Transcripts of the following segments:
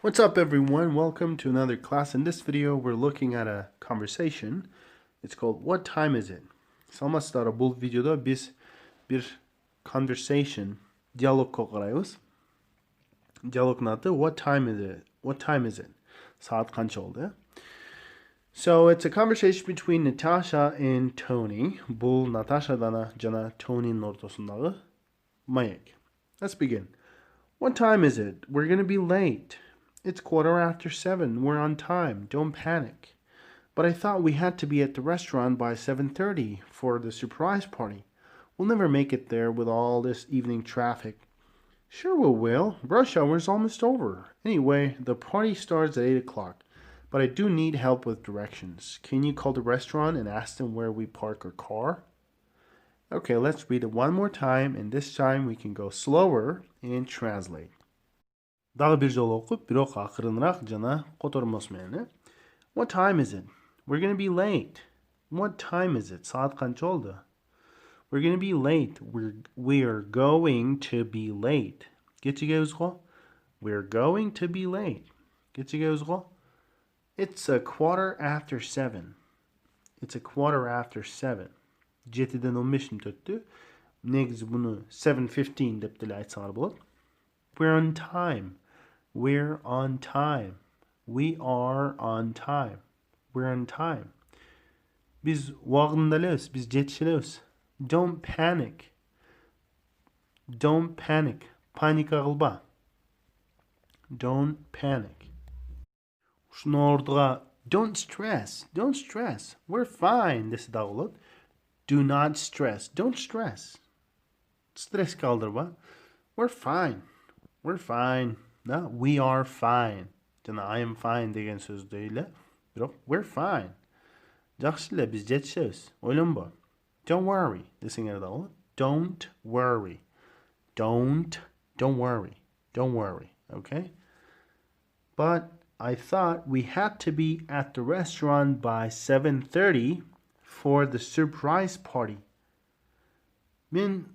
What's up everyone? Welcome to another class. In this video we're looking at a conversation. It's called What Time Is It? Саламатсыздар, бұл видеода biz bir conversation, диалогқа қараймыз. Диалогтың аты What Time Is It? What Time Is It? Saat қанша oldu? So it's a conversation between Natasha and Tony. Бұл Наташадан жана Tony'nin ортасындағы маек. Let's begin. What time is it? We're gonna be late. It's 7:15. We're on time. Don't panic. But I thought we had to be at the restaurant by 7:30 for the surprise party. We'll never make it there with all this evening traffic. Sure we will. Rush hour is almost over. Anyway, the party starts at 8 o'clock. But I do need help with directions. Can you call the restaurant and ask them where we park our car? Okay, let's read it one more time, and this time we can go slower and translate. Дагы бир жолу окуп, бирок акырыныраак жана котормос менен. What time is it? We're gonna be late. What time is it? Saat канча oldu? We're gonna be late. We're going to be late. Кечигебиз го? We're going to be late. Кечигебиz го? It's 7:15. It's 7:15. 7-ден 15 мүнөт өттү. Негизи буну 7:15 деп деле айтсаңар болот. We're on time. We're on time. We are on time. We're on time. Biz убагында элебиз, biz жетише элебиз. Don't panic. Don't panic. Паника кылба. Don't panic. Ушуну ордуга don't stress. Don't stress. We're fine. Десе дагы болот. Do not stress. Don't stress. Stress калдырба. We're fine. We're fine. No, we are fine. Жана I am fine деген сөздөй эле. Бирок we're fine. Жакшы эле, биз жетишебиз. Ойлонбо. Don't worry. Десеңер да болот. Don't worry. Don't worry. Don't worry. Okay? But I thought we had to be at the restaurant by 7:30 for the surprise party. Мен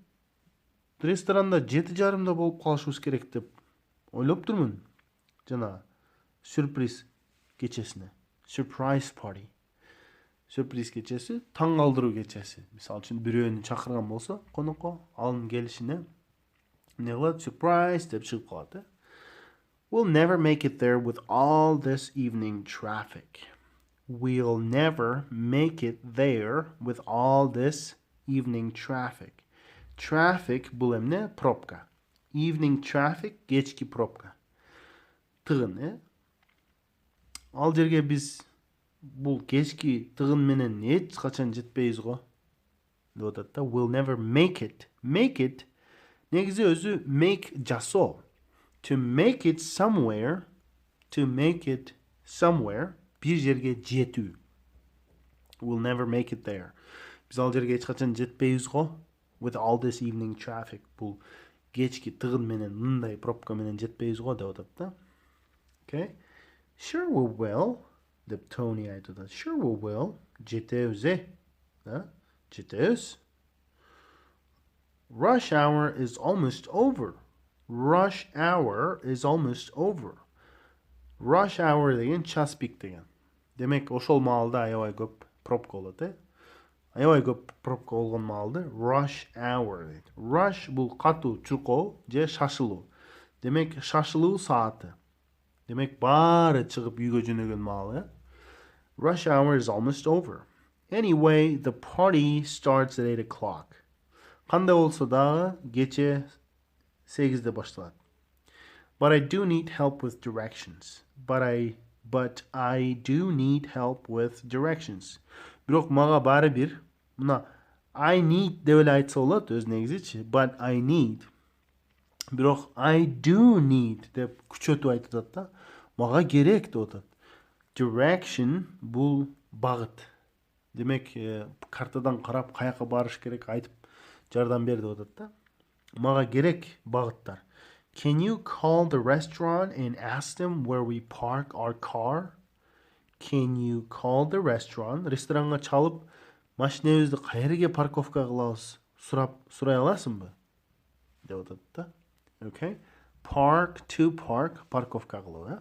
ресторанда 7:30 болуп калышыбыз керек деп ойлоп турмун. Жана сюрприз кечесине. Surprise party. Сюрприз кечеси, таң калтыруу кечеси. Мисалы үчүн бирөөнү чакырган болсо, конокко анын келишине эмне кылат? Surprise деп чыгып калат. We'll never make it there with all this evening traffic. We'll never make it there with all this evening traffic. Traffic бул эмне? Пробка. Evening traffic, кечки пробка. Тыгын, Ал жерге биз бул кечки тыгын менен эч качан жетпейбиз го. Деп атат да. We'll never make it. Make it негизи өзү make жасоо. To make it somewhere, бир жерге жетүү. We'll never make it there. Биз ал жерге эч качан жетпейбиз го. With all this evening traffic. Бул кечки тыгын менен мындай пробка менен жетпейбиз го деп атат да. Okay? Sure we will. Деп Tony айтат. Sure we will. Жетебиз, жетебиз. Rush hour is almost over. Rush hour is almost over. Rush hour деген час пик деген. Демек ошол маалда аябай көп пробка болот, Аябай көп пробка болгон маалды rush hour дейт. Rush бул катуу, чуркоо же шашылуу. Демек шашылуу сааты. Демек баары чыгып үйгө жөнөгөн маал, Rush hour is almost over. Anyway, the party starts at 8 o'clock. Кандай болсо дагы кече 8-де башталат. But I do need help with directions. But I do need help with directions. Бирок мага баары бир. Мына I need деп эле айтса болот өз негизичи. But I need. Бирок I do need деп күчөтүп айтат да. Мага керек деп атат. Direction бул багыт. Демек картадан карап каяка барыш керек айтып жардам бер деп атат да. Мага керек багыттар. Can you call the restaurant and ask them where we park our car? Can you call the restaurant? Ресторанга чалып, машинебизди каерге парковка кылабыз? Сурай аласыңбы? Деп атат да. Okay? Park to park, парковка кылуу,